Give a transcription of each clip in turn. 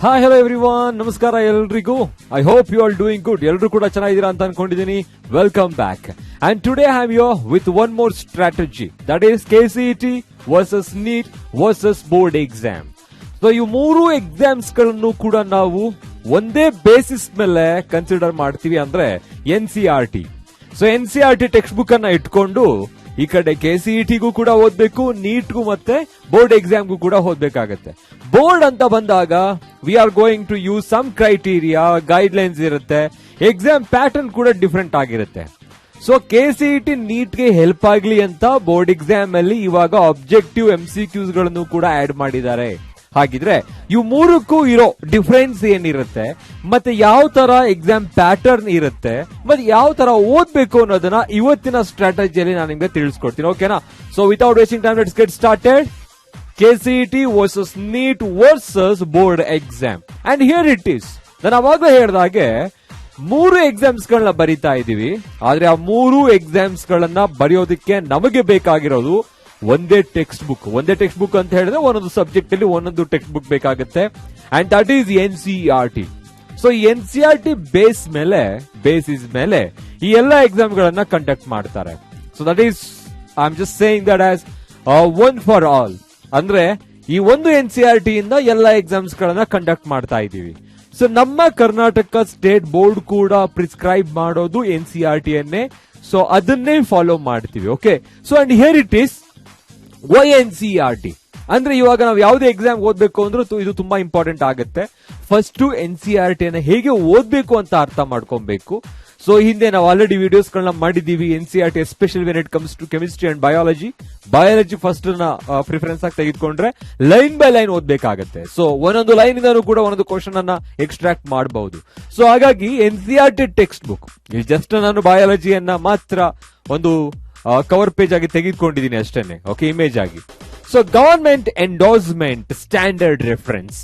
Hi hello everyone, ನಮಸ್ಕಾರ ಎಲ್ರಿಗೂ. I hope you all doing good. ಎಲ್ಲರೂ ಕೂಡ ಚೆನ್ನಾಗಿದ್ದೀರಾ ಅಂತ ಅನ್ಕೊಂಡಿದ್ದೀನಿ. Welcome back. And today I am your with one more strategy, that is KCET versus NEET versus board exam. So ಈ ಮೂರು exams ಗಳನ್ನು ಕೂಡ ನಾವು ಒಂದೇ ಬೇಸಿಸ್ ಮೇಲೆ ಕನ್ಸಿಡರ್ ಮಾಡ್ತೀವಿ, ಅಂದ್ರೆ NCERT. So NCERT text book ಅನ್ನ ಇಟ್ಕೊಂಡು ಈ ಕಡೆ KCETಗೂ ಕೂಡ ಓದ್ಬೇಕು, ನೀಟ್ಗೂ ಮತ್ತೆ ಬೋರ್ಡ್ ಎಕ್ಸಾಮ್ಗೂ ಕೂಡ ಓದ್ಬೇಕಾಗತ್ತೆ. ಬೋರ್ಡ್ ಅಂತ ಬಂದಾಗ we are going to use some criteria, guidelines ಇರುತ್ತೆ, ಎಕ್ಸಾಮ್ ಪ್ಯಾಟರ್ನ್ ಕೂಡ ಡಿಫರೆಂಟ್ ಆಗಿರುತ್ತೆ. ಸೊ KCET ನೀಟ್ಗೆ ಹೆಲ್ಪ್ ಆಗ್ಲಿ ಅಂತ ಬೋರ್ಡ್ ಎಕ್ಸಾಮ್ ಅಲ್ಲಿ ಇವಾಗ ಆಬ್ಜೆಕ್ಟಿವ್ MCQs ಗಳನ್ನು ಕೂಡ ಆಡ್ ಮಾಡಿದ್ದಾರೆ. ಹಾಗಿದ್ರೆ ಇವು ಮೂರಕ್ಕೂ ಇರೋ ಡಿಫರೆನ್ಸ್ ಏನಿರುತ್ತೆ, ಮತ್ತೆ ಯಾವ ತರ ಎಕ್ಸಾಮ್ ಪ್ಯಾಟರ್ನ್ ಇರುತ್ತೆ, ಮತ್ತೆ ಯಾವ ತರ ಓದ್ಬೇಕು ಅನ್ನೋದನ್ನ ಇವತ್ತಿನ ಸ್ಟ್ರಾಟಜಿಯಲ್ಲಿ ನಾನು ನಿಮ್ಗೆ ತಿಳಿಸ್ಕೊಡ್ತೀನಿ. ಓಕೆನಾ? So without wasting time, let's get started. KCET versus NEET versus board exam. And here it is. ನಾನು ಅವಾಗಲೇ ಹೇಳಿದಾಗೆ ಮೂರು ಎಕ್ಸಾಮ್ಸ್ ಗಳನ್ನ ಬರೀತಾ ಇದೀವಿ. ಆದ್ರೆ ಆ ಮೂರು ಎಕ್ಸಾಮ್ಸ್ ಗಳನ್ನ ಬರೆಯೋದಕ್ಕೆ ನಮಗೆ ಬೇಕಾಗಿರೋದು ಒಂದೇ ಟೆಕ್ಸ್ಟ್ ಬುಕ್. ಒಂದೇ ಟೆಕ್ಸ್ಟ್ ಬುಕ್ ಅಂತ ಹೇಳಿದ್ರೆ ಒಂದೊಂದು ಸಬ್ಜೆಕ್ಟ್ ಅಲ್ಲಿ ಒಂದೊಂದು ಟೆಕ್ಸ್ಟ್ ಬುಕ್ ಬೇಕಾಗುತ್ತೆ. And that is NCERT. So ಈ NCERT ಬೇಸಿಸ್ ಮೇಲೆ ಈ ಎಲ್ಲಾ ಎಕ್ಸಾಮ್ ಗಳನ್ನ ಕಂಡಕ್ಟ್ ಮಾಡ್ತಾರೆ. So that is I am just saying that as one for all. ಅಂದ್ರೆ ಈ ಒಂದು NCERT ಇಂದ ಎಲ್ಲಾ ಎಕ್ಸಾಮ್ಸ್ ಗಳನ್ನ ಕಂಡಕ್ಟ್ ಮಾಡ್ತಾ ಇದೀವಿ. ಸೊ ನಮ್ಮ ಕರ್ನಾಟಕ ಸ್ಟೇಟ್ ಬೋರ್ಡ್ ಕೂಡ ಪ್ರಿಸ್ಕ್ರೈಬ್ ಮಾಡೋದು NCERT ಅನ್ನೇ. ಸೊ ಅದನ್ನೇ ಫಾಲೋ ಮಾಡ್ತೀವಿ. Okay, so and here it is why NCERT. ಅಂದ್ರೆ ಇವಾಗ ನಾವು ಯಾವುದೇ ಎಕ್ಸಾಮ್ ಓದ್ಬೇಕು ಅಂದ್ರೂ ಇದು ತುಂಬಾ ಇಂಪಾರ್ಟೆಂಟ್ ಆಗುತ್ತೆ. ಫಸ್ಟ್ NCERT ಅನ್ನ ಹೇಗೆ ಓದ್ಬೇಕು ಅಂತ ಅರ್ಥ ಮಾಡ್ಕೊಬೇಕು. ಸೊ ಹಿಂದೆ ನಾವು ಆಲ್ರೆಡಿ ವಿಡಿಯೋಸ್ ಗಳನ್ನ ಮಾಡಿದೀವಿ. NCERT especially when it comes to chemistry and biology first ನ ಪ್ರಿಫರೆನ್ಸ್ ಆಗಿ ತೆಗೆದುಕೊಂಡ್ರೆ ಲೈನ್ ಬೈ ಲೈನ್ ಓದ್ಬೇಕಾಗತ್ತೆ. ಸೊ ಒಂದೊಂದು ಲೈನ್ ಇಂದನೂ ಕೂಡ ಒಂದೊಂದು ಕ್ವಶನ್ ಅನ್ನ ಎಕ್ಸ್ಟ್ರಾಕ್ಟ್ ಮಾಡಬಹುದು. ಸೊ ಹಾಗಾಗಿ NCERT ಟೆಕ್ಸ್ಟ್ ಬುಕ್ ಇಲ್ಲಿ ಜಸ್ಟ್ ನಾನು ಬಯಾಲಜಿಯನ್ನ ಮಾತ್ರ ಒಂದು ಕವರ್ ಪೇಜ್ ಆಗಿ ತೆಗೆದುಕೊಂಡಿದ್ದೀನಿ ಅಷ್ಟೇನೆ. ಓಕೆ, ಇಮೇಜ್ ಆಗಿ. So government endorsement standard reference,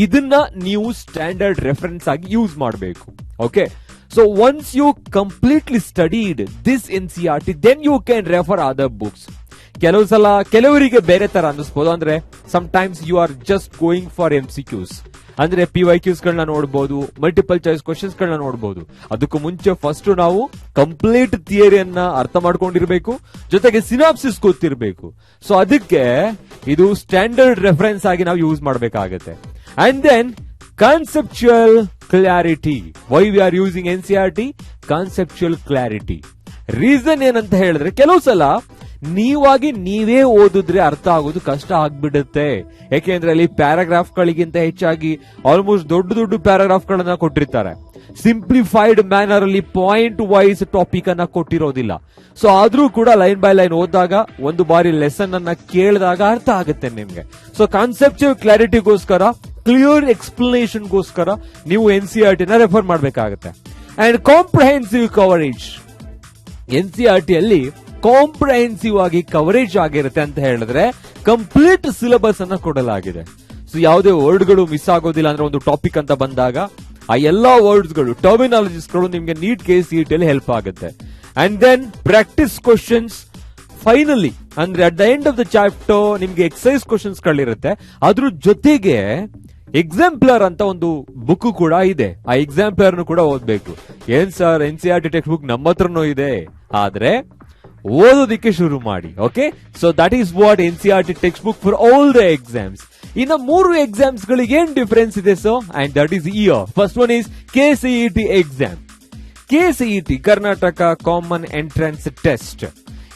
ಇದನ್ನ ನೀವು ಸ್ಟ್ಯಾಂಡರ್ಡ್ ರೆಫರೆನ್ಸ್ ಆಗಿ ಯೂಸ್ ಮಾಡಬೇಕು. Okay, so once you completely studied this NCERT, then you can refer other books. ಕೆಲವು ಸಲ ಕೆಲವರಿಗೆ ಬೇರೆ ತರ ಅನ್ನಿಸ್ಬೋದು. ಅಂದ್ರೆ sometimes you are just going for MCQs, ಅಂದ್ರೆ PYQs ಗಳನ್ನ ನೋಡಬಹುದು, ಮಲ್ಟಿಪಲ್ ಚಾಯ್ಸ್ ಕ್ವಶನ್ಸ್ ಗಳನ್ನ ನೋಡಬಹುದು. ಅದಕ್ಕೂ ಮುಂಚೆ ಫಸ್ಟ್ ನಾವು ಕಂಪ್ಲೀಟ್ ಥಿಯರಿಯನ್ನ ಅರ್ಥ ಮಾಡ್ಕೊಂಡಿರ್ಬೇಕು, ಜೊತೆಗೆ ಸಿನಾಪ್ಸಿಸ್ ಗೊತ್ತಿರಬೇಕು. ಸೊ ಅದಕ್ಕೆ ಇದು ಸ್ಟ್ಯಾಂಡರ್ಡ್ ರೆಫರೆನ್ಸ್ ಆಗಿ ನಾವು ಯೂಸ್ ಮಾಡಬೇಕಾಗತ್ತೆ. And then conceptual clarity. Why we are using NCERT? Conceptual clarity. Reason ಏನಂತ ಹೇಳಿದ್ರೆ ಕೆಲವು ಸಲ ನೀವೇ ಓದಿದ್ರೆ ಅರ್ಥ ಆಗೋದು ಕಷ್ಟ ಆಗ್ಬಿಡುತ್ತೆ. ಯಾಕೆಂದ್ರೆ ಅಲ್ಲಿ ಪ್ಯಾರಾಗ್ರಾಫ್ ಗಳಿಗಿಂತ ಹೆಚ್ಚಾಗಿ ಆಲ್ಮೋಸ್ಟ್ ದೊಡ್ಡ ಪ್ಯಾರಾಗ್ರಾಫ್ ಗಳನ್ನ ಕೊಟ್ಟಿರ್ತಾರೆ. ಸಿಂಪ್ಲಿಫೈಡ್ ಮ್ಯಾನರ್ ಅಲ್ಲಿ ಪಾಯಿಂಟ್ ವೈಸ್ ಟಾಪಿಕ್ ಅನ್ನ ಕೊಟ್ಟಿರೋದಿಲ್ಲ. ಸೊ ಆದ್ರೂ ಕೂಡ ಲೈನ್ ಬೈ ಲೈನ್ ಓದಿದಾಗ, ಒಂದು ಬಾರಿ ಲೆಸನ್ ಅನ್ನ ಕೇಳಿದಾಗ ಅರ್ಥ ಆಗುತ್ತೆ ನಿಮ್ಗೆ. ಸೊ ಕಾನ್ಸೆಪ್ಚುಯಲ್ ಕ್ಲಾರಿಟಿಗೋಸ್ಕರ, ಕ್ಲಿಯರ್ ಎಕ್ಸ್ಪ್ಲನೇಷನ್ಗೋಸ್ಕರ ನೀವು NCERT ನ ರೆಫರ್ ಮಾಡಬೇಕಾಗುತ್ತೆ. And comprehensive coverage. NCERT ಅಲ್ಲಿ ಕಾಂಪ್ರಹೆನ್ಸಿವ್ ಆಗಿ ಕವರೇಜ್ ಆಗಿರುತ್ತೆ ಅಂತ ಹೇಳಿದ್ರೆ ಕಂಪ್ಲೀಟ್ ಸಿಲೆಬಸ್ ಅನ್ನ ಕೊಡಲಾಗಿದೆ. ಸೊ ಯಾವುದೇ ವರ್ಡ್ಗಳು ಮಿಸ್ ಆಗೋದಿಲ್ಲ. ಅಂದ್ರೆ ಒಂದು ಟಾಪಿಕ್ ಅಂತ ಬಂದಾಗ ಆ ಎಲ್ಲಾ ವರ್ಡ್ಸ್ ಗಳು, ಟರ್ಮಿನಾಲಜೀಸ್ ಗಳು ನಿಮ್ಗೆ ನೀಟ್ KCET ಅಲ್ಲಿ ಹೆಲ್ಪ್ ಆಗುತ್ತೆ. And then practice questions. Finally ಅಂದ್ರೆ at the end of the chapter ನಿಮ್ಗೆ ಎಕ್ಸರ್ಸೈಸ್ ಕ್ವಶನ್ಸ್ ಗಳಿರುತ್ತೆ. ಅದ್ರ ಜೊತೆಗೆ ಎಕ್ಸಾಂಪ್ಲರ್ ಅಂತ ಒಂದು ಬುಕ್ ಕೂಡ ಇದೆ. ಆ ಎಕ್ಸಾಂಪ್ಲರ್ ಕೂಡ ಓದ್ಬೇಕು. ಏನ್ ಸರ್, NCERT ಟೆಕ್ಸ್ಟ್ ಬುಕ್ ನಮ್ಮ ಹತ್ರನೂ ಇದೆ, ಆದ್ರೆ ಓದೋದಿಕ್ಕೆ ಶುರು ಮಾಡಿ. Okay, so that is what NCERT textbook for all the exams. ಇನ್ನು ಮೂರು ಎಕ್ಸಾಮ್ಸ್ ಗಳಿಗೆ ಏನ್ ಡಿಫರೆನ್ಸ್ ಇದೆ? So and that is year. First one is KCET exam. KCET Karnataka common entrance test.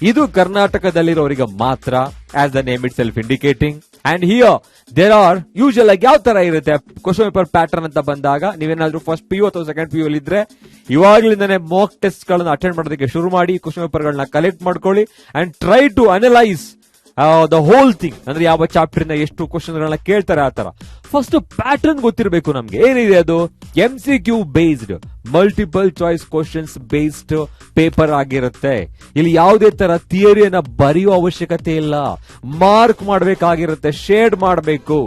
ಇದು ಕರ್ನಾಟಕದಲ್ಲಿರೋರಿಗೆ ಮಾತ್ರ, as the name itself indicating. And here there are usual ಆಗಿ ಯಾವ ತರ ಇರುತ್ತೆ ಕ್ವಶನ್ ಪೇಪರ್ ಪ್ಯಾಟರ್ನ್ ಅಂತ ಬಂದಾಗ, ನೀವೇನಾದ್ರೂ ಫಸ್ಟ್ PU ಅಥವಾ ಸೆಕೆಂಡ್ PU ಅಲ್ಲಿ ಇದ್ರೆ ಇವಾಗ್ಲಿಂದಾನೆ ಮಾಕ್ ಟೆಸ್ಟ್ ಗಳನ್ನ ಅಟೆಂಡ್ ಮಾಡೋದಕ್ಕೆ ಶುರು ಮಾಡಿ, ಕ್ವಶನ್ ಪೇಪರ್ ಗಳನ್ನ ಕಲೆಕ್ಟ್ ಮಾಡ್ಕೊಳ್ಳಿ and try to analyse the whole thing. ಅಂದ್ರೆ ಯಾವ ಚಾಪ್ಟರ್ ಇಂದ ಎಷ್ಟು ಕ್ವಶನ್ ಗಳನ್ನ ಕೇಳ್ತಾರೆ ಆ ತರ. ಫಸ್ಟ್ ಪ್ಯಾಟರ್ನ್ ಗೊತ್ತಿರಬೇಕು ನಮ್ಗೆ. ಏನಿದೆ ಅದು? MCQ based, multiple choice questions based paper ಆಗಿರುತ್ತೆ. ಇಲ್ಲಿ ಯಾವುದೇ ತರ ಥಿಯರಿಯನ್ನ ಬರೆಯೋ ಅವಶ್ಯಕತೆ ಇಲ್ಲ, ಮಾರ್ಕ್ ಮಾಡಬೇಕಾಗಿರುತ್ತೆ, ಶೇಡ್ ಮಾಡಬೇಕು.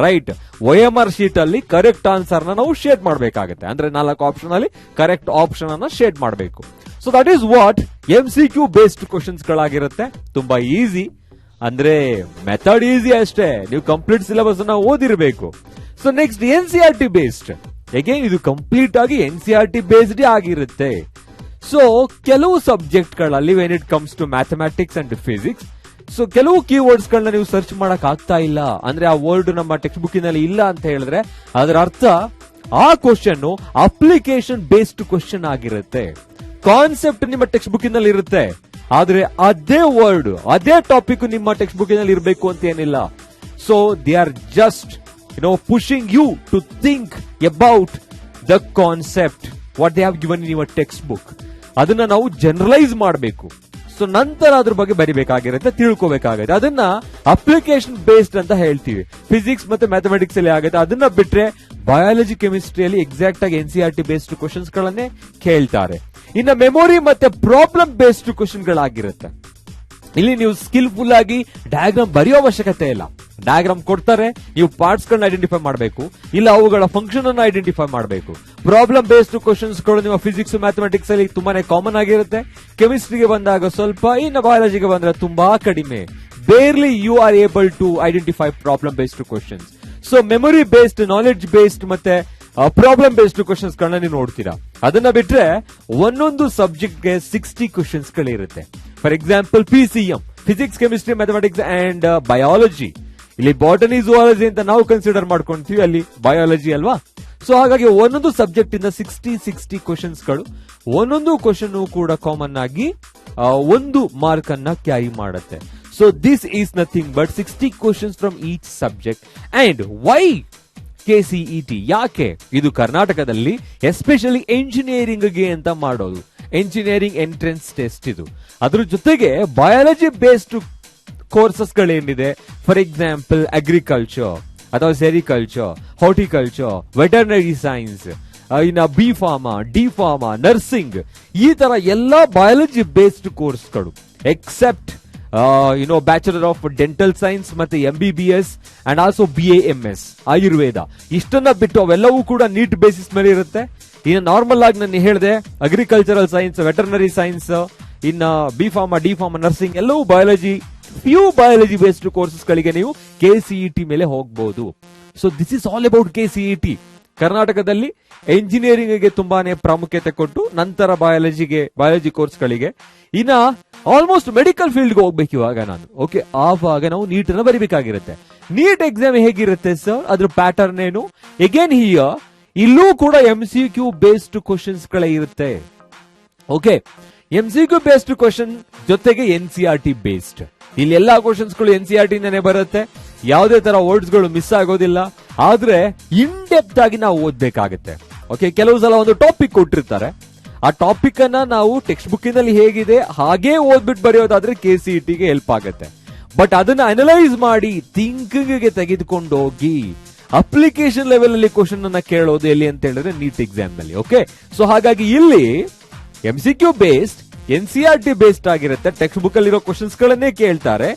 ರೈಟ್, OMR ಶೀಟ್ ಅಲ್ಲಿ ಕರೆಕ್ಟ್ ಆನ್ಸರ್ ನಾವು ಶೇಡ್ ಮಾಡಬೇಕಾಗುತ್ತೆ. ಅಂದ್ರೆ 4 ಆಪ್ಷನ್ ಅಲ್ಲಿ ಕರೆಕ್ಟ್ ಆಪ್ಷನ್ ಅನ್ನ ಶೇಡ್ ಮಾಡಬೇಕು. So that is what MCQ based questions ಗಳಾಗಿರುತ್ತೆ. ತುಂಬಾ ಈಸಿ. ಅಂದ್ರೆ ಮೆಥಡ್ ಈಸಿ ಅಷ್ಟೇ, ನೀವು ಕಂಪ್ಲೀಟ್ ಸಿಲೆಬಸ್ ಅನ್ನ ಓದಿರಬೇಕು. So next NCERT based, again ಇದು ಕಂಪ್ಲೀಟ್ ಆಗಿ NCERT ಬೇಸ್ಡ್ ಆಗಿರುತ್ತೆ. ಸೊ ಕೆಲವು ಸಬ್ಜೆಕ್ಟ್ ಗಳಲ್ಲಿ when it comes to mathematics and physics, so ಕೆಲವು ಕೀವರ್ಡ್ಸ್ ಗಳನ್ನ ನೀವು ಸರ್ಚ್ ಮಾಡಕ್ ಆಗ್ತಾ ಇಲ್ಲ, ಅಂದ್ರೆ ಆ ವರ್ಡ್ ನಮ್ಮ ಟೆಕ್ಸ್ಟ್ ಬುಕ್ಕಿನಲ್ಲಿ ಇಲ್ಲ ಅಂತ ಹೇಳಿದ್ರೆ ಅದರ ಅರ್ಥ ಆ ಕ್ವಶನ್ ಅಪ್ಲಿಕೇಶನ್ ಬೇಸ್ಡ್ ಕ್ವಶನ್ ಆಗಿರುತ್ತೆ. ಕಾನ್ಸೆಪ್ಟ್ ನಿಮ್ಮ ಟೆಕ್ಸ್ಟ್ ಬುಕ್ಕಿನಲ್ಲಿ ಇರುತ್ತೆ, ಆದ್ರೆ ಅದೇ ವರ್ಡ್ ಅದೇ ಟಾಪಿಕ್ ನಿಮ್ಮ ಟೆಕ್ಸ್ಟ್ ಬುಕ್ಕಿನಲ್ಲಿ ಇರಬೇಕು ಅಂತ ಏನಿಲ್ಲ. So they are just pushing you to think about the concept what they have given in your textbook. ಅದನ್ನ ನಾವು ಜನರಲೈಸ್ ಮಾಡಬೇಕು. ಸೊ ನಂತರ ಅದ್ರ ಬಗ್ಗೆ ಬರಿಬೇಕಾಗಿರುತ್ತೆ, ತಿಳ್ಕೋಬೇಕಾಗುತ್ತೆ. ಅದನ್ನ ಅಪ್ಲಿಕೇಶನ್ ಬೇಸ್ಡ್ ಅಂತ ಹೇಳ್ತೀವಿ. ಫಿಸಿಕ್ಸ್ ಮತ್ತೆ ಮ್ಯಾಥಮೆಟಿಕ್ಸ್ ಅಲ್ಲಿ ಆಗುತ್ತೆ. ಅದನ್ನ ಬಿಟ್ರೆ ಬಯಾಲಜಿ, ಕೆಮಿಸ್ಟ್ರಿಯಲ್ಲಿ ಎಕ್ಸಾಕ್ಟ್ ಆಗಿ NCERT ಬೇಸ್ಡ್ ಕ್ವಶನ್ಸ್ ಗಳನ್ನೇ ಕೇಳ್ತಾರೆ. ಇನ್ನು ಮೆಮೊರಿ ಮತ್ತೆ ಪ್ರಾಬ್ಲಮ್ ಬೇಸ್ಡ್ ಕ್ವಶನ್ ಗಳಾಗಿರುತ್ತೆ. ಇಲ್ಲಿ ನೀವು ಸ್ಕಿಲ್ಫುಲ್ ಆಗಿ ಡಯಾಗ್ರಾಮ್ ಬರೆಯೋ ಅವಶ್ಯಕತೆ ಇಲ್ಲ. ಡಯಾಗ್ರಾಮ್ ಕೊಡ್ತಾರೆ, ನೀವು ಪಾರ್ಟ್ಸ್ ಗಳನ್ನ ಐಡೆಂಟಿಫೈ ಮಾಡಬೇಕು, ಇಲ್ಲ ಅವುಗಳ ಫಂಕ್ಷನ್ ಅನ್ನು ಐಡೆಂಟಿಫೈ ಮಾಡಬೇಕು. ಪ್ರಾಬ್ಲಮ್ ಬೇಸ್ಡ್ ಕ್ವಶನ್ಸ್ ಗಳು ನಿಮ್ಮ ಫಿಸಿಕ್ಸ್ ಮ್ಯಾಥಮೆಟಿಕ್ಸ್ ಅಲ್ಲಿ ತುಂಬಾನೇ ಕಾಮನ್ ಆಗಿರುತ್ತೆ. ಕೆಮಿಸ್ಟ್ರಿಗೆ ಬಂದಾಗ ಸ್ವಲ್ಪ, ಇನ್ನು ಬಯಾಲಜಿಗೆ ಬಂದ್ರೆ ತುಂಬಾ ಕಡಿಮೆ. Barely you are able to identify problem based questions. So memory based, knowledge based ಮತ್ತೆ ಪ್ರಾಬ್ಲಮ್ ಬೇಸ್ಡ್ ಕ್ವಶನ್ಸ್ ಗಳನ್ನ ನೀವು ನೋಡ್ತೀರಾ. ಅದನ್ನ ಬಿಟ್ರೆ ಒಂದೊಂದು ಸಬ್ಜೆಕ್ಟ್ ಗೆ 60 ಕ್ವಶನ್ಸ್ ಗಳಿರುತ್ತೆ. For example PCM, physics, chemistry, mathematics and biology. ಇಲ್ಲಿ ಬಾಟನಿ, ಝೂಯಾಲಜಿ ಅಂತ ನಾವು ಕನ್ಸಿಡರ್ ಮಾಡ್ಕೊಂತೀವಿ, ಅಲ್ಲಿ ಬಯಾಲಜಿ ಅಲ್ವಾ. ಸೊ ಹಾಗಾಗಿ ಒಂದೊಂದು ಸಬ್ಜೆಕ್ಟ್ ಇಂದ 60 ಕ್ವಶನ್ಸ್ ಗಳು. ಒಂದೊಂದು ಕ್ವಶನ್ ಕೂಡ ಕಾಮನ್ ಆಗಿ 1 ಮಾರ್ಕ್ ಅನ್ನ ಕ್ಯಾರಿ ಮಾಡುತ್ತೆ. So this is nothing but 60 questions from each subject. And why KCET? ಯಾಕೆ ಇದು ಕರ್ನಾಟಕದಲ್ಲಿ ಎಸ್ಪೆಷಲಿ ಎಂಜಿನಿಯರಿಂಗ್ ಗೆ ಅಂತ ಮಾಡೋದು, ಎಂಜಿನಿಯರಿಂಗ್ ಎಂಟ್ರೆನ್ಸ್ ಟೆಸ್ಟ್ ಇದು. ಅದ್ರ ಜೊತೆಗೆ ಬಯಾಲಜಿ ಬೇಸ್ಡ್ ಕೋರ್ಸಸ್ ಗಳೇನಿದೆ, ಫಾರ್ ಎಕ್ಸಾಂಪಲ್ ಅಗ್ರಿಕಲ್ಚರ್ ಅಥವಾ ಸೆರಿಕಲ್ಚರ್, ಹಾರ್ಟಿಕಲ್ಚರ್, ವೆಟರ್ನರಿ ಸೈನ್ಸ್, ಇನ್ನ B pharma, D pharma, nursing, ಈ ತರ ಎಲ್ಲಾ ಬಯಾಲಜಿ ಬೇಸ್ಡ್ ಕೋರ್ಸ್ಗಳು except bachelor of dental science ಮತ್ತೆ MBBS and also BAMS Ayurveda. ಇಷ್ಟನ್ನ ಬಿಟ್ಟು ಅವೆಲ್ಲವೂ ಕೂಡ ನೀಟ್ ಬೇಸಿಸ್ ಮೇಲೆ ಇರುತ್ತೆ. ಇನ್ನು ನಾರ್ಮಲ್ ಆಗಿ ನಾನು ಹೇಳಿದೆ ಅಗ್ರಿಕಲ್ಚರಲ್ ಸೈನ್ಸ್, ವೆಟರ್ನರಿ ಸೈನ್ಸ್, ಇನ್ನ B pharma, D pharma, nursing ಎಲ್ಲವೂ biology. Few biology based courses ಗಳಿಗೆ ನೀವು KCET ಮೇಲೆ ಹೋಗಬಹುದು. So this is all about KCET. ಕರ್ನಾಟಕದಲ್ಲಿ ಎಂಜಿನಿಯರಿಂಗ್ ಗೆ ತುಂಬಾನೇ ಪ್ರಾಮುಖ್ಯತೆ ಕೊಟ್ಟು ನಂತರ ಬಯಾಲಜಿ ಕೋರ್ಸ್ ಗಳಿಗೆ, ಇನ್ನ ಆಲ್ಮೋಸ್ಟ್ ಮೆಡಿಕಲ್ ಫೀಲ್ಡ್ ಗೆ ಹೋಗ್ಬೇಕು ಇವಾಗ ನಾನು. ಓಕೆ, ಆವಾಗ ನಾವು ನೀಟ್ ಅನ್ನ ಬರಿಬೇಕಾಗಿರುತ್ತೆ. ನೀಟ್ ಎಕ್ಸಾಮ್ ಹೇಗಿರುತ್ತೆ ಸರ್, ಅದ್ರ ಪ್ಯಾಟರ್ನ್ ಏನು? ಅಗೇನ್ ಹಿಯರ್ ಇಲ್ಲೂ ಕೂಡ MCQ ಬೇಸ್ಡ್ ಕ್ವಶನ್ಸ್ ಗಳೇ ಇರುತ್ತೆ. ಓಕೆ, MCQ ಬೇಸ್ಡ್ ಕ್ವಶನ್ ಜೊತೆಗೆ NCERT ಬೇಸ್ಡ್. ಇಲ್ಲಿ ಎಲ್ಲಾ ಕ್ವಶನ್ಸ್ ಗಳು NCERT ಇಂದಾನೆ ಬರುತ್ತೆ. ಯಾವುದೇ ತರ ವರ್ಡ್ಸ್ ಗಳು ಮಿಸ್ ಆಗೋದಿಲ್ಲ. ಆದ್ರೆ ಇನ್ ಡೆಪ್ತ್ ಆಗಿ ನಾವು ಓದ್ಬೇಕಾಗುತ್ತೆ. ಓಕೆ, ಕೆಲವು ಸಲ ಒಂದು ಟಾಪಿಕ್ ಕೊಟ್ಟಿರ್ತಾರೆ, ಆ ಟಾಪಿಕ್ ಅನ್ನ ನಾವು ಟೆಕ್ಸ್ಟ್ ಬುಕ್ ನಲ್ಲಿ ಹೇಗಿದೆ ಹಾಗೆ ಓದ್ಬಿಟ್ಟು ಬರೆಯೋದಾದ್ರೆ KCET ಗೆ ಹೆಲ್ಪ್ ಆಗುತ್ತೆ. ಬಟ್ ಅದನ್ನ ಅನಲೈಸ್ ಮಾಡಿ ಥಿಂಕಿಂಗ್ ಗೆ ತೆಗೆದುಕೊಂಡು ಹೋಗಿ ಅಪ್ಲಿಕೇಶನ್ ಲೆವೆಲ್ ಅಲ್ಲಿ ಕ್ವಶನ್ ಅನ್ನ ಕೇಳೋದು ಎಲ್ಲಿ ಅಂತ ಹೇಳಿದ್ರೆ ನೀಟ್ ಎಕ್ಸಾಮ್ ನಲ್ಲಿ. ಓಕೆ, ಸೊ ಹಾಗಾಗಿ ಇಲ್ಲಿ MCQ ಬೇಸ್ಡ್, NCERT ಬೇಸ್ಡ್ ಆಗಿರುತ್ತೆ. ಟೆಕ್ಸ್ಟ್ ಬುಕ್ ಅಲ್ಲಿರೋ ಕ್ವಶನ್ಸ್ ಗಳನ್ನೇ ಕೇಳ್ತಾರೆ.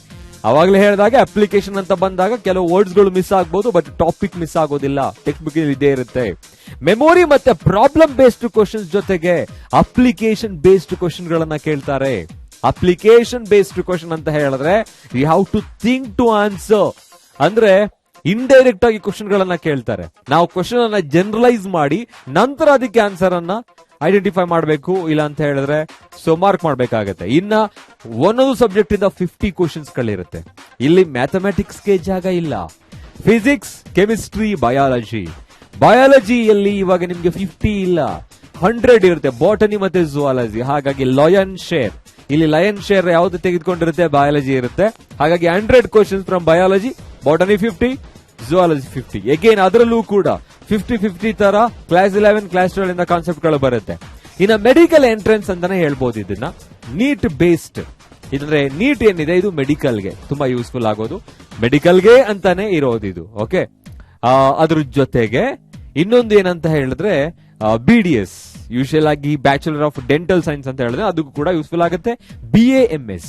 ಅವಾಗಲೇ ಹೇಳಿದಾಗ ಅಪ್ಲಿಕೇಶನ್ ಅಂತ ಬಂದಾಗ ಕೆಲವು ವರ್ಡ್ಸ್ ಗಳು ಮಿಸ್ ಆಗಬಹುದು, ಬಟ್ ಟಾಪಿಕ್ ಮಿಸ್ ಆಗೋದಿಲ್ಲ. ಟೆಕ್ಸ್ಟ್ ಬುಕ್ ಇದೇ ಇರುತ್ತೆ. ಮೆಮೊರಿ ಮತ್ತೆ ಪ್ರಾಬ್ಲಮ್ ಬೇಸ್ಡ್ ಕ್ವಶನ್ಸ್ ಜೊತೆಗೆ ಅಪ್ಲಿಕೇಶನ್ ಬೇಸ್ಡ್ ಕ್ವಶನ್ ಗಳನ್ನ ಕೇಳ್ತಾರೆ. ಅಪ್ಲಿಕೇಶನ್ ಬೇಸ್ಡ್ ಕ್ವಶನ್ ಅಂತ ಹೇಳಿದ್ರೆ you have to think to answer. ಅಂದ್ರೆ ಇಂಡೈರೆಕ್ಟ್ ಆಗಿ ಕ್ವಶನ್ ಗಳನ್ನ ಕೇಳ್ತಾರೆ. ನಾವು ಕ್ವಶನ್ ಅನ್ನ ಜನರಲೈಸ್ ಮಾಡಿ ನಂತರ ಅದಕ್ಕೆ ಆನ್ಸರ್ ಅನ್ನ ಐಡೆಂಟಿಫೈ ಮಾಡಬೇಕು. ಇಲ್ಲ ಅಂತ ಹೇಳಿದ್ರೆ ಸೊ ಮಾರ್ಕ್ ಮಾಡಬೇಕಾಗತ್ತೆ. ಇನ್ನ ಒಂದೊಂದು ಸಬ್ಜೆಕ್ಟ್ ಇಂದ 50 ಕ್ವಶನ್ಸ್ ಗಳಿರುತ್ತೆ. ಇಲ್ಲಿ ಮ್ಯಾಥಮೆಟಿಕ್ಸ್ ಗೆ ಜಾಗ ಇಲ್ಲ. ಫಿಸಿಕ್ಸ್, ಕೆಮಿಸ್ಟ್ರಿ, ಬಯಾಲಜಿಯಲ್ಲಿ ಇವಾಗ ನಿಮ್ಗೆ 50 ಇಲ್ಲ, 100 ಇರುತ್ತೆ. ಬಾಟನಿ ಮತ್ತೆ ಝೂಯಾಲಜಿ. ಹಾಗಾಗಿ ಲಯನ್ ಶೇರ್ ಯಾವ್ದು ತೆಗೆದುಕೊಂಡಿರುತ್ತೆ, ಬಯಾಲಜಿ ಇರುತ್ತೆ. ಹಾಗಾಗಿ 100 questions from biology, botany 50, ಝೂಯಾಲಜಿ 50. Again ಅದರಲ್ಲೂ ಕೂಡ 50-50 ತರ ಕ್ಲಾಸ್ 11, ಕ್ಲಾಸ್ 12 ಇಂದ ಕಾನ್ಸೆಪ್ಟ್ ಗಳು ಬರುತ್ತೆ. ಇನ್ನ ಮೆಡಿಕಲ್ ಎಂಟ್ರೆನ್ಸ್ ಅಂತಾನೆ ಹೇಳ್ಬೋದು ಇದನ್ನ. ನೀಟ್ ಬೇಸ್ಡ್ ಇದ್ರೆ ನೀಟ್ ಏನಿದೆ ಇದು ಮೆಡಿಕಲ್ಗೆ ತುಂಬಾ ಯೂಸ್ಫುಲ್ ಆಗೋದು, ಮೆಡಿಕಲ್ಗೆ ಅಂತಾನೆ ಇರೋದು ಇದು. ಓಕೆ, ಅದ್ರ ಜೊತೆಗೆ ಇನ್ನೊಂದು ಏನಂತ ಹೇಳಿದ್ರೆ BDS, ಯೂಶುವಲ್ ಆಗಿ ಬ್ಯಾಚುಲರ್ ಆಫ್ ಡೆಂಟಲ್ ಸೈನ್ಸ್ ಅಂತ ಹೇಳಿದ್ರೆ ಅದಕ್ಕೂ ಕೂಡ ಯೂಸ್ಫುಲ್ ಆಗುತ್ತೆ. BAMS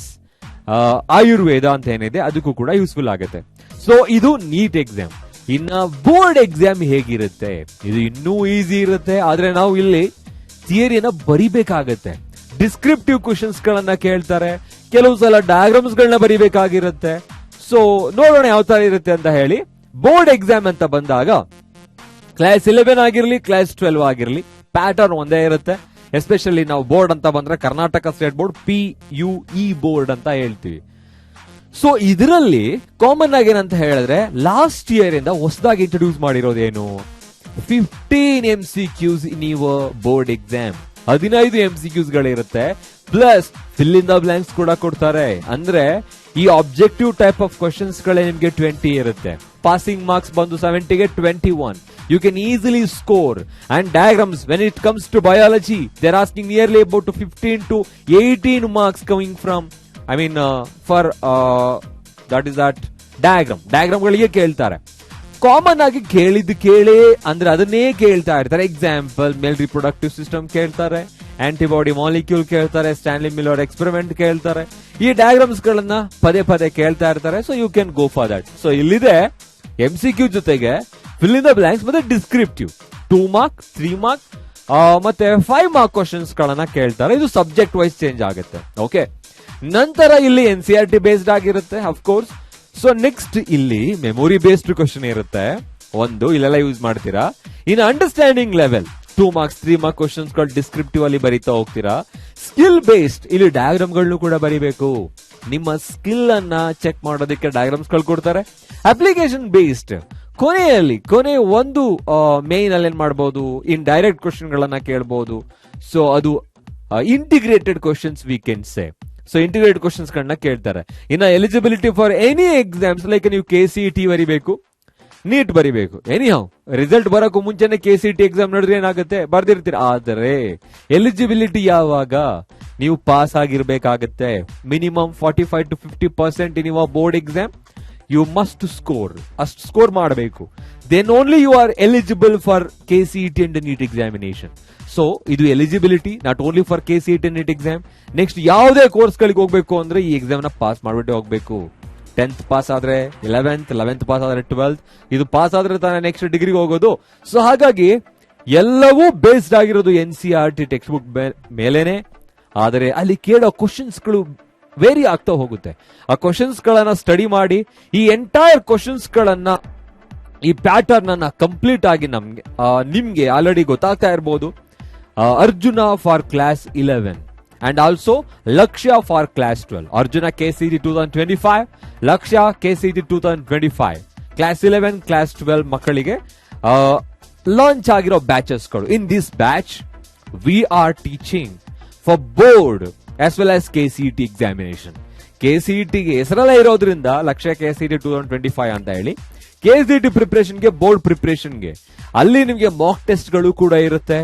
ಆಯುರ್ವೇದ ಅಂತ ಏನಿದೆ ಅದಕ್ಕೂ ಕೂಡ ಯೂಸ್ಫುಲ್ ಆಗುತ್ತೆ. ಸೊ ಇದು ನೀಟ್ ಎಕ್ಸಾಮ್. ಇನ್ನ ಬೋರ್ಡ್ ಎಕ್ಸಾಮ್ ಹೇಗಿರುತ್ತೆ, ಇದು ಇನ್ನೂ ಈಸಿ ಇರುತ್ತೆ. ಆದ್ರೆ ನಾವು ಇಲ್ಲಿ ಥಿಯರಿಯನ್ನ ಬರಿಬೇಕಾಗತ್ತೆ. ಡಿಸ್ಕ್ರಿಪ್ಟಿವ್ ಕ್ವಶನ್ಸ್ ಗಳನ್ನ ಕೇಳ್ತಾರೆ, ಕೆಲವು ಸಲ ಡಯಾಗ್ರಾಮ್ಸ್ ಗಳನ್ನ ಬರಿಬೇಕಾಗಿರುತ್ತೆ. ಸೊ ನೋಡೋಣ ಯಾವ ತರ ಇರುತ್ತೆ ಅಂತ ಹೇಳಿ. ಬೋರ್ಡ್ ಎಕ್ಸಾಮ್ ಅಂತ ಬಂದಾಗ ಕ್ಲಾಸ್ 11 ಆಗಿರ್ಲಿ, ಕ್ಲಾಸ್ 12 ಆಗಿರ್ಲಿ, ಪ್ಯಾಟರ್ನ್ ಒಂದೇ ಇರುತ್ತೆ. ಎಸ್ಪೆಷಲಿ ನಾವು ಬೋರ್ಡ್ ಅಂತ ಬಂದ್ರೆ Karnataka state board PUE board ಅಂತ ಹೇಳ್ತೀವಿ. ಸೊ ಇದರಲ್ಲಿ ಕಾಮನ್ ಆಗಿ ಏನಂತ ಹೇಳಿದ್ರೆ ಲಾಸ್ಟ್ ಇಯರ್ ಇಂದ ಹೊಸದಾಗಿ ಇಂಟ್ರೊಡ್ಯೂಸ್ ಮಾಡಿರೋದೇನು, 15 MCQs in your board exam. 15 MCQs ಗಳಿರುತ್ತೆ, plus fill in the blanks ಕೂಡ ಕೊಡ್ತಾರೆ. ಅಂದ್ರೆ ಈ ಆಬ್ಜೆಕ್ಟಿವ್ ಟೈಪ್ ಆಫ್ ಕ್ವಶನ್ಸ್ ಗಳೇ ನಿಮ್ಗೆ 20 ಇರುತ್ತೆ. ಪಾಸಿಂಗ್ ಮಾರ್ಕ್ಸ್ ಬಂದು 70ಗೆ 21. You can easily score. And diagrams, when it comes to biology, they're asking nearly about 15 to 18 marks coming from, for that is that diagram ಗಳಿಗೆ ಕೇಳ್ತಾರೆ. ಕಾಮನ್ ಆಗಿ ಕೇಳಿದ್ದು ಕೇಳೇ ಅಂದ್ರೆ ಅದನ್ನೇ ಕೇಳ್ತಾ ಇರ್ತಾರೆ. ಎಕ್ಸಾಂಪಲ್, ಮೇಲ್ ರಿಪ್ರೊಡಕ್ಟಿವ್ ಸಿಸ್ಟಮ್ ಕೇಳ್ತಾರೆ, ಆಂಟಿಬಾಡಿ ಮಾಲಿಕ್ಯೂಲ್ ಕೇಳ್ತಾರೆ, ಸ್ಟ್ಯಾನ್ಲಿ ಮಿಲ್ಲರ್ ಎಕ್ಸ್ಪೆರಿಮೆಂಟ್ ಕೇಳ್ತಾರೆ. ಈ ಡಯಾಗ್ರಾಮ್ಸ್ ಗಳನ್ನ ಪದೇ ಪದೇ ಕೇಳ್ತಾ ಇರ್ತಾರೆ. So you can go for that. So ಇಲ್ಲಿದೆ MCQ ಜೊತೆಗೆ ಫಿಲ್ ಇನ್ ದ ಬ್ಲಾಂಕ್ಸ್ ಮತ್ತೆ ಡಿಸ್ಕ್ರಿಪ್ಟಿವ್ 2 ಮಾರ್ಕ್, 3 ಮಾರ್ಕ್ ಮತ್ತೆ 5 ಮಾರ್ಕ್ ಕ್ವಶನ್ಸ್ ಗಳನ್ನ ಕೇಳ್ತಾರೆ. ಇದು ಸಬ್ಜೆಕ್ಟ್ ವೈಸ್ ಚೇಂಜ್ ಆಗುತ್ತೆ. ಓಕೆ, ನಂತರ ಇಲ್ಲಿ NCERT ಬೇಸ್ಡ್ ಆಗಿರುತ್ತೆ ಅಫ್ಕೋರ್ಸ್. ಸೊ ನೆಕ್ಸ್ಟ್ ಇಲ್ಲಿ ಮೆಮೊರಿ ಬೇಸ್ಡ್ ಕ್ವಶನ್ ಇರುತ್ತೆ ಒಂದು, ಇಲ್ಲೆಲ್ಲ ಯೂಸ್ ಮಾಡ್ತೀರಾ. In understanding level 2 marks, 3 mark questions ಗಳು ಡಿಸ್ಕ್ರಿಪ್ಟಿವ್ ಅಲ್ಲಿ ಬರೀತಾ ಹೋಗ್ತೀರಾ. ಸ್ಕಿಲ್ ಬೇಸ್ಡ್ ಇಲ್ಲಿ ಡಯಾಗ್ರಾಮ್ ಗಳನ್ನು ಕೂಡ ಬರೀಬೇಕು. ನಿಮ್ಮ ಸ್ಕಿಲ್ ಅನ್ನ ಚೆಕ್ ಮಾಡೋದಕ್ಕೆ ಡಯಾಗ್ರಾಮ್ಸ್ ಗಳು ಕೊಡ್ತಾರೆ. ಅಪ್ಲಿಕೇಶನ್ ಬೇಸ್ಡ್ ಕೊನೆ ಒಂದು ಮೇನ್ ಅಲ್ಲಿ ಏನ್ ಮಾಡಬಹುದು, ಇನ್ ಡೈರೆಕ್ಟ್ ಕ್ವಶನ್ ಗಳನ್ನ ಕೇಳಬಹುದು. ಸೊ ಅದು integrated questions we can say. So integrated questions ಗಳನ್ನ ಕೇಳ್ತಾರೆ. ಇನ್ನ eligibility for any exams, like ನೀವು KCET ಬರಿಬೇಕು, ನೀಟ್ ಬರಿಬೇಕು. ಎನಿಹೌ ರಿಸಲ್ಟ್ ಬರೋಕ್ಕೂ ಮುಂಚೆನೆ KCET ಎಕ್ಸಾಮ್ ನಡೆದ್ರೆ ಏನಾಗುತ್ತೆ, ಬರ್ದಿರ್ತೀರ. ಆದರೆ ಎಲಿಜಿಬಿಲಿಟಿ ಯಾವಾಗ, ನೀವು ಪಾಸ್ ಆಗಿರ್ಬೇಕಾಗತ್ತೆ. Minimum 45 to 50% in your board exam you must score. ಅಷ್ಟು ಸ್ಕೋರ್ ಮಾಡಬೇಕು. Then only you are eligible for KCET and NEET examination. So ಇದು eligibility not only for KCET and NEET exam. Next ಯಾವುದೇ course ಗಳಿಗೆ ಹೋಗ್ಬೇಕು ಅಂದ್ರೆ ಈ exam ನ pass ಮಾಡ್ಬಿಟ್ಟೆ ಹೋಗ್ಬೇಕು. 10th ಪಾಸ್ ಆದ್ರೆ 11th ಪಾಸ್ ಆದ್ರೆ 12th, ಇದು ಪಾಸ್ ಆದ್ರೆ ತಾನೇ ನೆಕ್ಸ್ಟ್ ಡಿಗ್ರಿಗೆ ಹೋಗೋದು. ಸೊ ಹಾಗಾಗಿ ಎಲ್ಲವೂ ಬೇಸ್ಡ್ ಆಗಿರೋದು NCERT ಟೆಕ್ಸ್ಟ್ ಬುಕ್ ಮೇಲೇನೆ. ಆದರೆ ಅಲ್ಲಿ ಕೇಳೋ ಕ್ವಶನ್ಸ್ ಗಳು ವೇರಿ ಆಗ್ತಾ ಹೋಗುತ್ತೆ. ಆ ಕ್ವಶನ್ಸ್ ಗಳನ್ನ ಸ್ಟಡಿ ಮಾಡಿ ಈ ಎಂಟೈರ್ ಕ್ವಶನ್ಸ್ ಗಳನ್ನ, ಈ ಪ್ಯಾಟರ್ನ್ ಅನ್ನ ಕಂಪ್ಲೀಟ್ ಆಗಿ ನಿಮ್ಗೆ ಆಲ್ರೆಡಿ ಗೊತ್ತಾಗ್ತಾ ಇರಬಹುದು. Arjuna for class 11 and also Lakshya for class 12. Arjuna KCET 2025, Lakshya KCET 2025. Class 11, class 12 ಮಕ್ಕಳಿಗೆ ಲಾಂಚ್ ಆಗಿರೋ ಬ್ಯಾಚಸ್ ಗಳು. In this batch we are teaching for board as well as KCET examination. KCET ಗೆ ಹೆಸರಲ್ಲೇ ಇರೋದ್ರಿಂದ ಲಕ್ಷ್ಯ KCET 2025 ಅಂತ ಹೇಳಿ, KCET ಪ್ರಿಪರೇಷನ್ ಗೆ, ಬೋರ್ಡ್ ಪ್ರಿಪರೇಷನ್ ಗೆ ಅಲ್ಲಿ ನಿಮ್ಗೆ ಮಾಕ್ ಟೆಸ್ಟ್ ಗಳು ಕೂಡ ಇರುತ್ತೆ.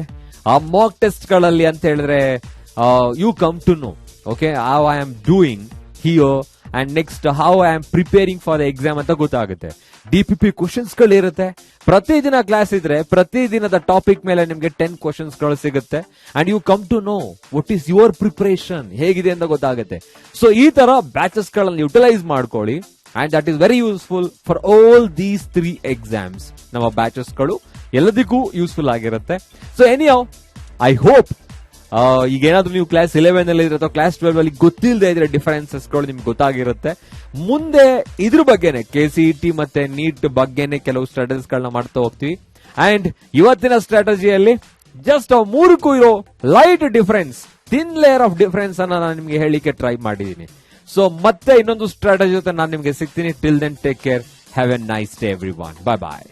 ಆ ಮಾಕ್ ಟೆಸ್ಟ್ ಗಳಲ್ಲಿ ಅಂತ ಹೇಳಿದ್ರೆ you come to know, okay, how I am doing here and next how I am preparing for the exam ಅಂತ ಗೊತ್ತಾಗುತ್ತೆ. DPP ಕ್ವಶನ್ಸ್ ಗಳು ಇರುತ್ತೆ. ಪ್ರತಿದಿನ ಕ್ಲಾಸ್ ಇದ್ರೆ ಪ್ರತಿದಿನದ ಟಾಪಿಕ್ ಮೇಲೆ ನಿಮ್ಗೆ 10 ಕ್ವಶನ್ಸ್ ಗಳು ಸಿಗುತ್ತೆ. And you come to know what is your preparation ಹೇಗಿದೆ ಅಂತ ಗೊತ್ತಾಗುತ್ತೆ. ಸೊ ಈ ತರ ಬ್ಯಾಚಸ್ ಗಳನ್ನ ಯುಟಿಲೈಸ್ ಮಾಡ್ಕೊಳ್ಳಿ. And that is very useful for all these 3 exams. ನಮ್ಮ ಬ್ಯಾಚಸ್ ಗಳು ಎಲ್ಲದಕ್ಕೂ ಯೂಸ್ಫುಲ್ ಆಗಿರುತ್ತೆ. ಸೊ ಎನಿಹೌ ಐ ಹೋಪ್ ಈಗ ಏನಾದ್ರು ನೀವು ಕ್ಲಾಸ್ 11 ಅಲ್ಲಿ ಇದ್ರೆ ಅಥವಾ ಕ್ಲಾಸ್ 12 ಅಲ್ಲಿ ಗೊತ್ತಿಲ್ಲದೆ ಇದ್ರೆ ಡಿಫರೆನ್ಸಸ್ ಗಳು ನಿಮ್ಗೆ ಗೊತ್ತಾಗಿರುತ್ತೆ. ಮುಂದೆ ಇದ್ರ ಬಗ್ಗೆನೆ KCET ಮತ್ತೆ ನೀಟ್ ಬಗ್ಗೆನೆ ಕೆಲವು ಸ್ಟ್ರಾಟಜೀಸ್ ಗಳನ್ನ ಮಾಡ್ತಾ ಹೋಗ್ತೀವಿ. ಅಂಡ್ ಇವತ್ತಿನ ಸ್ಟ್ರಾಟಜಿಯಲ್ಲಿ ಜಸ್ಟ್ 3ಕ್ಕೂ ಇರೋ light difference, thin layer of difference ಅನ್ನ ನಾನು ನಿಮ್ಗೆ ಹೇಳಿಕೆ ಟ್ರೈ ಮಾಡಿದೀನಿ. ಸೊ ಮತ್ತೆ ಇನ್ನೊಂದು ಸ್ಟ್ರಾಟಜಿ ಜೊತೆ ನಾನು ನಿಮ್ಗೆ ಸಿಗ್ತೀನಿ. Till then take care, have a nice day everyone. Bye bye.